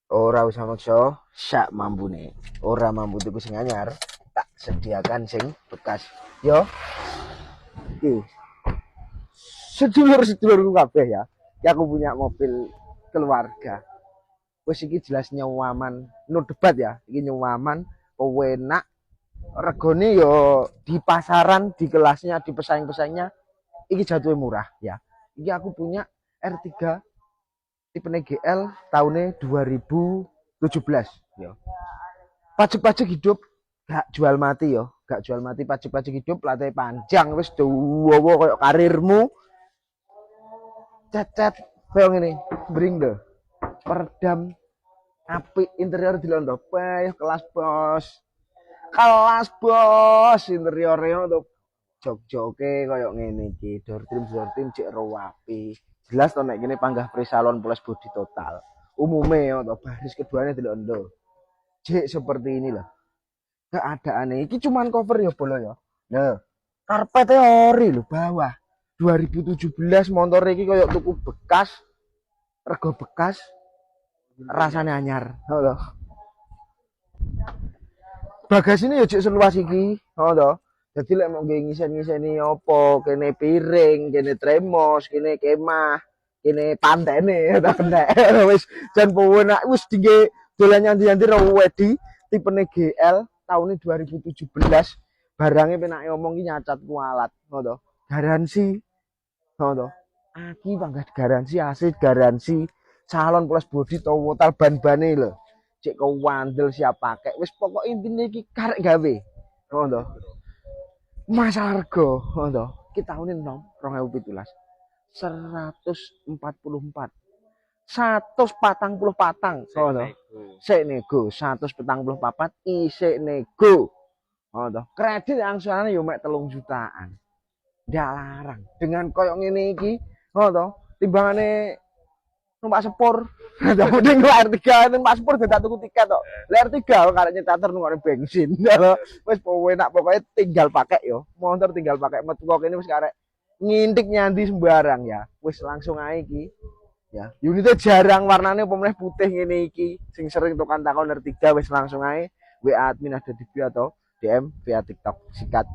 Ora usah maksa, sak mampune. Ora mampu tuku sing anyar, tak sediakan sing bekas. Yo, iki sedulur-sedulurku kabeh ya. Iki aku punya mobil keluarga. Wis iki jelas nyawaman, no debat ya. Iki nyawaman, penak, regone yo di pasaran, di kelasnya, di pesaing-pesaingnya iki jatuhnya murah ya. Iki aku punya R3 tipe GL tahunnya 2017 yo. Pajak-pajak hidup gak jual mati yo, gak jual mati pajak-pajak hidup latih panjang wis dawa koyo karirmu. Cat-cat koyo ngene, bring deh. Peredam apik interior dilondo peh kelas bos. Kelas bos interiornya untuk jog-joge koyo ngene iki. Door trim cek rapi. Jelas to nek kene panggah pre-salon plus body total. Umume yo to baris keduanya dilondo. Cek seperti ini loh. Keadaannya iki cuman cover ya bolo ya. Nah, karpetnya ori lho bawah. 2017 motor iki koyo tuku bekas, rego bekas, rasanya anyar. Ngono. Bagasi ini ya cek seluas iki, ngono. Jadi lek mau ngisen-ngiseni apa, kene piring, kene tremos, kene kemah, kene pantene ta kena. Wis jan penak wis tinggi dolan nyanti-nyanti ro wedi tipene GL tahun 2017. Barangnya penake omong ki nyacat kualat, ngono. Garansi, ngono. Aki pangkat garansi, aset garansi, salon plus body total ban-bane lho. Cek kau wandel siap pakai, wis pokok intinya iki karek gawe, ngono. Masalah harga, ngono. Kita tahunin nom, 2017. 144. 140 patang, ngono. Sik nego, 144 isik nego. Ngono. Kredit angsurannya yo mek 3 jutaan. Ndak larang. Dengan koyo ngene iki, ngono. Timbangane numpak sepur. Mending R3 numpak sepur dadak tuku tiket tok. R3 karek nyetater nunggu bensin. Wis enak pokoknya tinggal pakai yo. Motor tinggal pakai metu kok ini wis karek ngintik nyanti sembarang ya. Wis langsung ae iki. Ya, unitnya jarang warnanya pemenang putih ngene iki. Sing sering tukan takon R3 wis langsung ae WA admin ada di bio atau DM via TikTok. Sikat.